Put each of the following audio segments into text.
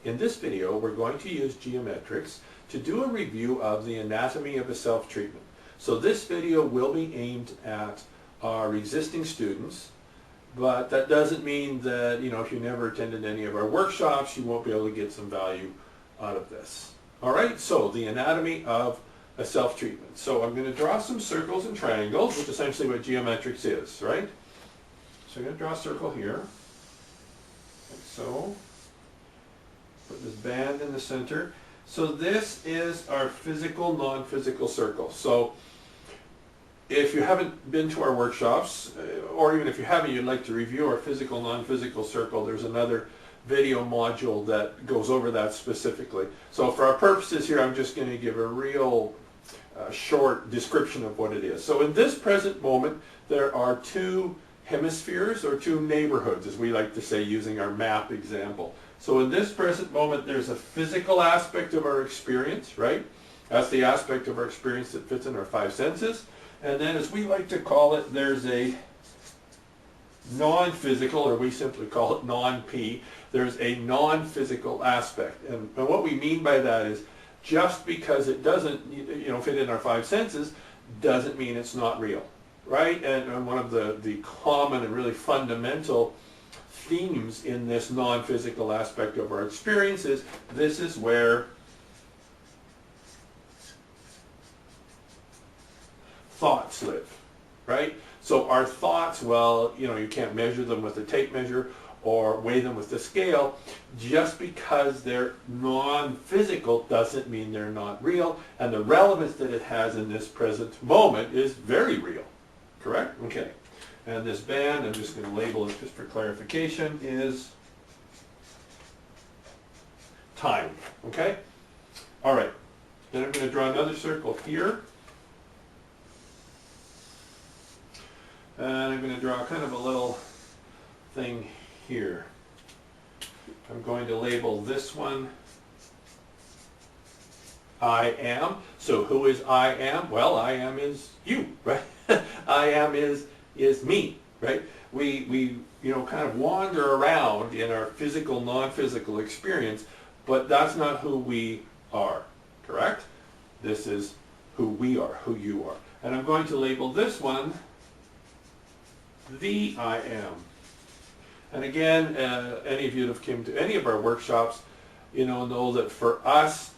In this video, we're going to use geometrics to do a review of the anatomy of a self-treatment. So this video will be aimed at our existing students, but that doesn't mean that, if you never attended any of our workshops, you won't be able to get some value out of this. All right, so the anatomy of a self-treatment. So I'm going to draw some circles and triangles, which is essentially what geometrics is, right? So I'm going to draw a circle here, like so. Put this band in the center. So this is our physical, non-physical circle. So if you haven't been to our workshops, or even if you haven't, you'd like to review our physical, non-physical circle, there's another video module that goes over that specifically. So for our purposes here, I'm just going to give a real short description of what it is. So in this present moment, there are two hemispheres, or two neighborhoods, as we like to say using our map example. So in this present moment, there's a physical aspect of our experience, right? That's the aspect of our experience that fits in our five senses. And then, as we like to call it, there's a non-physical, or we simply call it non-P. There's a non-physical aspect. And what we mean by that is, just because it doesn't fit in our five senses, doesn't mean it's not real, right? And one of the common and really fundamental themes in this non-physical aspect of our experience is, this is where thoughts live, right? So our thoughts, well, you can't measure them with a tape measure or weigh them with a scale. Just because they're non-physical doesn't mean they're not real, and the relevance that it has in this present moment is very real, correct? Okay. And this band, I'm just going to label it just for clarification, is time, okay? All right, then I'm going to draw another circle here. And I'm going to draw kind of a little thing here. I'm going to label this one I am. So who is I am? Well, I am is you, right? I am is me, right? We kind of wander around in our physical, non-physical experience, but that's not who we are, correct? This is who we are, who you are. And I'm going to label this one the I am. And again, any of you that have come to any of our workshops, know that for us,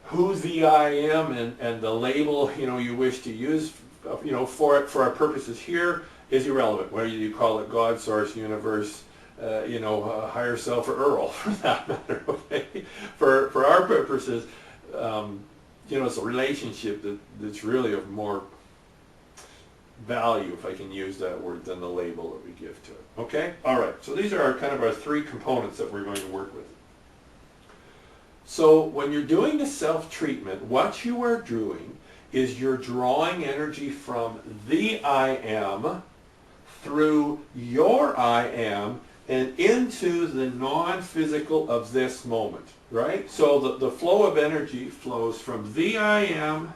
who the I am and the label, you wish to use, for our purposes here is irrelevant. Whether you call it God, Source, Universe, higher self, or Earl, for that matter. Okay? For our purposes, it's a relationship that's really of more value, if I can use that word, than the label that we give to it. Okay? All right. So these are our three components that we're going to work with. So when you're doing the self-treatment, what you are doing is you're drawing energy from the I am through your I am and into the non-physical of this moment, right? So the flow of energy flows from the I am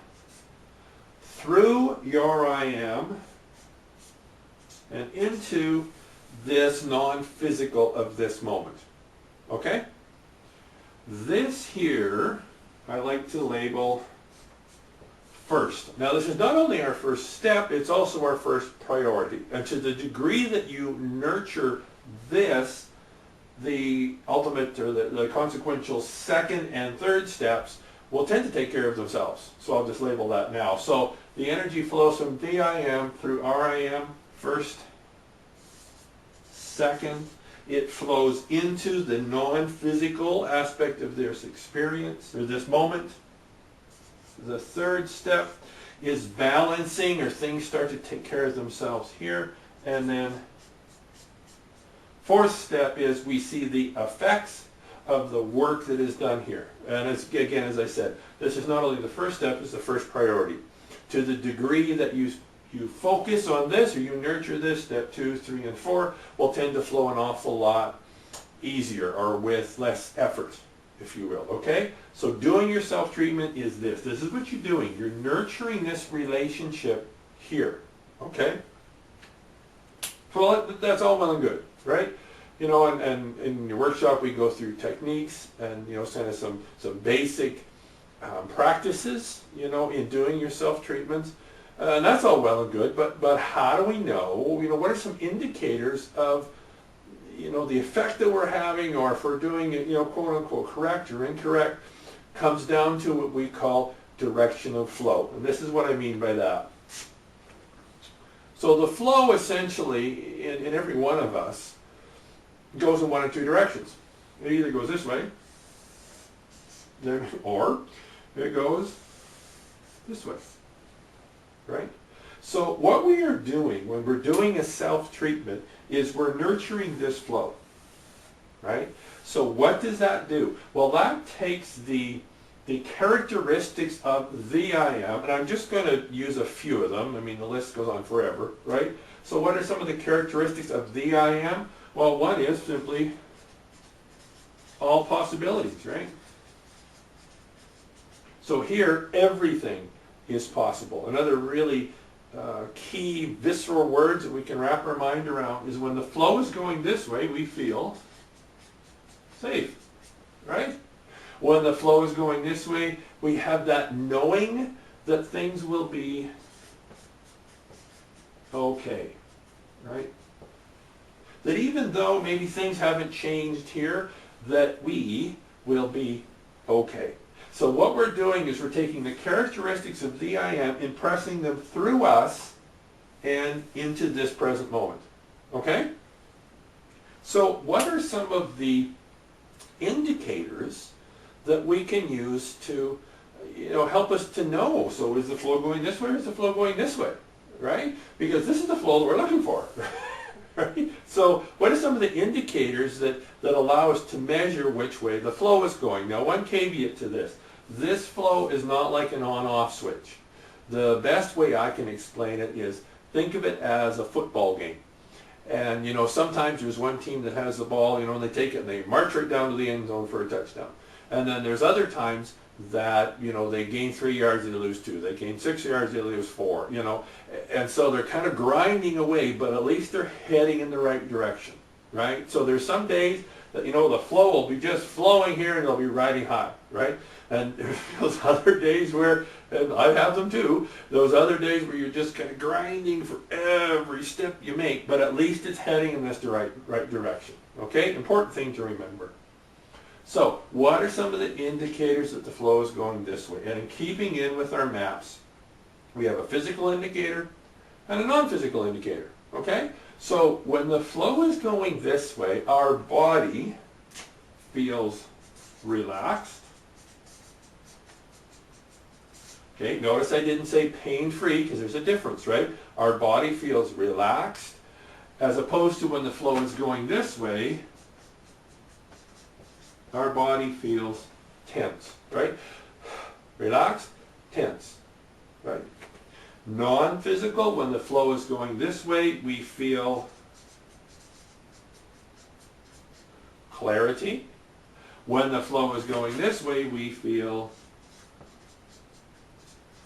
through your I am and into this non-physical of this moment. Okay? This here, I like to label first. Now this is not only our first step, it's also our first priority. And to the degree that you nurture this, the ultimate or the consequential second and third steps will tend to take care of themselves. So I'll just label that now. So the energy flows from the I am through our I am first, second. It flows into the non-physical aspect of this experience, or this moment. The third step is balancing, or things start to take care of themselves here. And then fourth step is we see the effects of the work that is done here. And again, as I said, this is not only the first step, it's the first priority. To the degree that you focus on this, or you nurture this, step 2, 3, and 4 will tend to flow an awful lot easier, or with less effort, if you will, okay? So doing your self-treatment is this. This is what you're doing. You're nurturing this relationship here, okay? So that's all well and good, right? You know, and in your workshop we go through techniques and, you know, kind of some basic practices, you know, in doing your self-treatments. And that's all well and good, but how do we know, you know, what are some indicators of, you know, the effect that we're having, or if we're doing it, you know, quote unquote correct or incorrect, comes down to what we call direction of flow. And this is what I mean by that. So the flow essentially in every one of us goes in one of two directions. It either goes this way, or it goes this way, right? So what we are doing when we're doing a self-treatment is we're nurturing this flow, right? So what does that do? Well, that takes the characteristics of the I am, and I'm just going to use a few of them. I mean, the list goes on forever, right? So what are some of the characteristics of the I am? Well, one is simply all possibilities, right? So here, everything is possible. Another really key visceral words that we can wrap our mind around is when the flow is going this way, we feel safe, right? When the flow is going this way, we have that knowing that things will be okay, right? That even though maybe things haven't changed here, that we will be okay. So what we're doing is we're taking the characteristics of the I am, impressing them through us and into this present moment, okay? So what are some of the indicators that we can use to, you know, help us to know? So is the flow going this way or is the flow going this way, right? Because this is the flow that we're looking for, right? So what are some of the indicators that allow us to measure which way the flow is going? Now, one caveat to this. This flow is not like an on-off switch. The best way I can explain it is think of it as a football game. And, you know, sometimes there's one team that has the ball, you know, and they take it and they march right down to the end zone for a touchdown. And then there's other times that, you know, they gain 3 yards, they lose 2. They gain 6 yards, they lose 4, you know. And so they're kind of grinding away, but at least they're heading in the right direction, right? So there's some days that, you know, the flow will be just flowing here and they'll be riding high, right? And there's those other days where, and I have them too, those other days where you're just kind of grinding for every step you make, but at least it's heading in this right direction, okay? Important thing to remember. So, what are some of the indicators that the flow is going this way? And in keeping in with our maps, we have a physical indicator and a non-physical indicator, okay? So, when the flow is going this way, our body feels relaxed. Okay, notice I didn't say pain-free because there's a difference, right? Our body feels relaxed, as opposed to when the flow is going this way, our body feels tense, right? Relaxed, tense, right? Non-physical, when the flow is going this way, we feel clarity. When the flow is going this way, we feel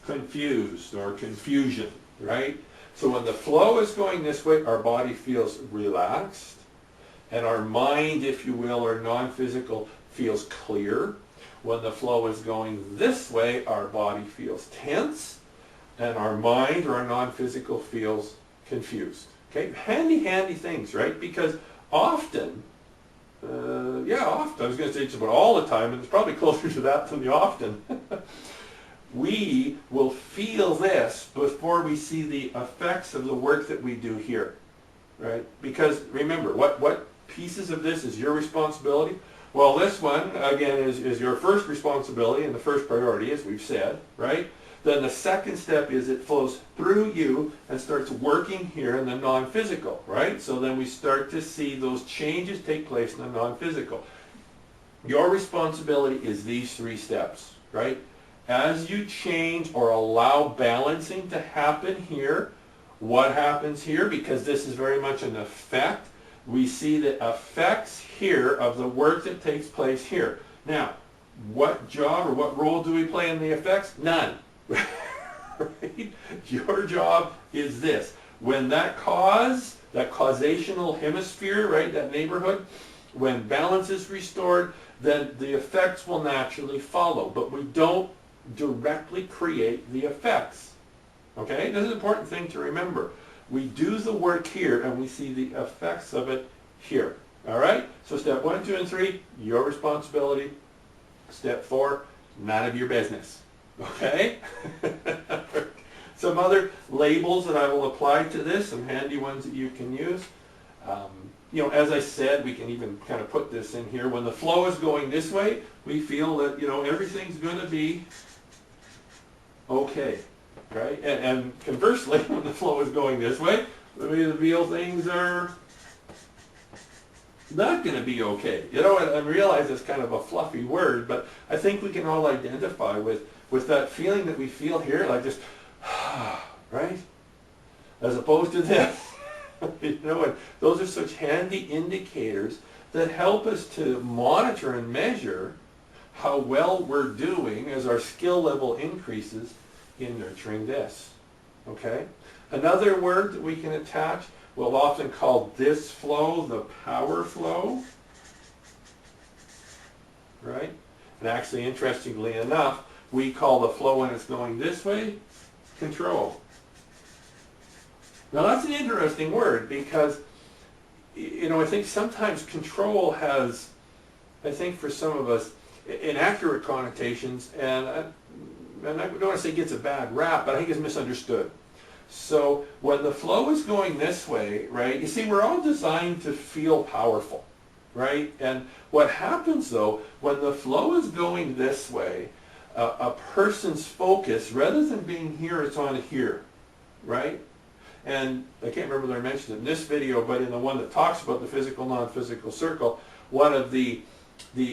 confused or confusion, right? So when the flow is going this way, our body feels relaxed, and our mind, if you will, or non-physical, feels clear. When the flow is going this way, our body feels tense, and our mind, or our non-physical, feels confused. Okay, handy things, right? Because often, often, I was going to say it's about all the time, and it's probably closer to that than the often. We will feel this before we see the effects of the work that we do here, right? Because remember, what pieces of this is your responsibility? Well, this one, again, is your first responsibility and the first priority, as we've said, right? Then the second step is it flows through you and starts working here in the non-physical, right? So then we start to see those changes take place in the non-physical. Your responsibility is these 3 steps, right? As you change or allow balancing to happen here, what happens here? Because this is very much an effect. We see the effects here of the work that takes place here. Now, what job or what role do we play in the effects? None. Right? Your job is this. when that causational hemisphere, right, that neighborhood, when balance is restored, then the effects will naturally follow. But we don't directly create the effects. Okay? This is an important thing to remember. We do the work here and we see the effects of it here. All right? So step 1, 2, and 3, your responsibility. Step 4, none of your business. Okay? Some other labels that I will apply to this, some handy ones that you can use. You know, as I said, we can even kind of put this in here. When the flow is going this way, we feel that, you know, everything's going to be okay, right? And conversely, when the flow is going this way, we feel things are not going to be okay. You know, and I realize it's kind of a fluffy word, but I think we can all identify with that feeling that we feel here, like just, right? As opposed to this. You know, and those are such handy indicators that help us to monitor and measure how well we're doing as our skill level increases in nurturing this. Okay? Another word that we can attach, we'll often call this flow the power flow. Right? And actually, interestingly enough, we call the flow when it's going this way control. Now that's an interesting word because, you know, I think sometimes control has, I think for some of us, inaccurate connotations, and I don't want to say gets a bad rap, but I think it's misunderstood. So when the flow is going this way, right, you see, we're all designed to feel powerful, right? And what happens though, when the flow is going this way, a person's focus, rather than being here, it's on here, right? And I can't remember whether I mentioned it in this video, but in the one that talks about the physical, non-physical circle, one of the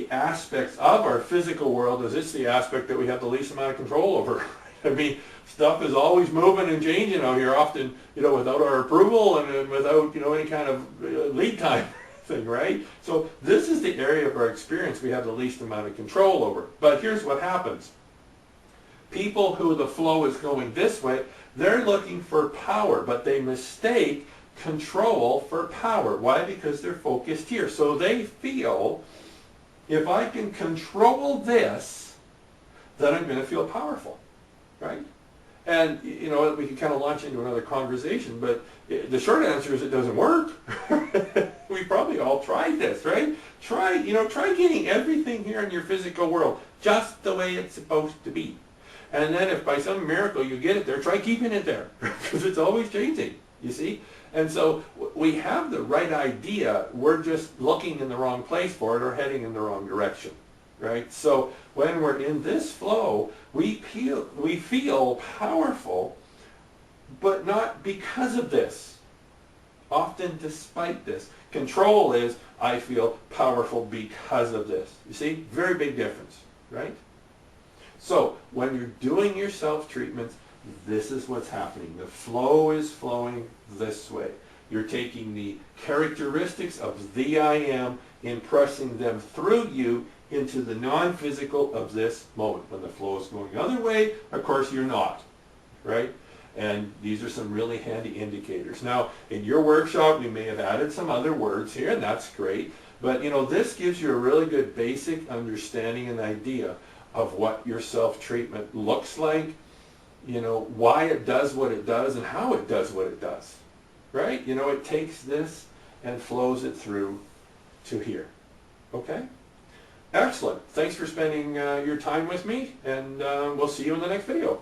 aspects of our physical world is it's the aspect that we have the least amount of control over. I mean, stuff is always moving and changing out here, often, you know, without our approval and without, you know, any kind of lead time thing, right? So this is the area of our experience we have the least amount of control over. But here's what happens. People who the flow is going this way, they're looking for power, but they mistake control for power. Why? Because they're focused here. So they feel, if I can control this, then I'm going to feel powerful, right? And, you know, we can kind of launch into another conversation, but the short answer is it doesn't work. We probably all tried this, right? Try getting everything here in your physical world just the way it's supposed to be. And then if by some miracle you get it there, try keeping it there, because it's always changing, you see? And so we have the right idea, we're just looking in the wrong place for it or heading in the wrong direction, right? So when we're in this flow, we feel powerful, but not because of this, often despite this. Control is, I feel powerful because of this. You see? Very big difference, right? So when you're doing your self-treatments, this is what's happening. The flow is flowing this way. You're taking the characteristics of the I am, impressing them through you into the non-physical of this moment. When the flow is going the other way, of course you're not, right? And these are some really handy indicators. Now, in your workshop, we may have added some other words here, and that's great. But, you know, this gives you a really good basic understanding and idea of what your self-treatment looks like, you know, why it does what it does and how it does what it does, right? You know, it takes this and flows it through to here, okay? Excellent. Thanks for spending your time with me, and we'll see you in the next video.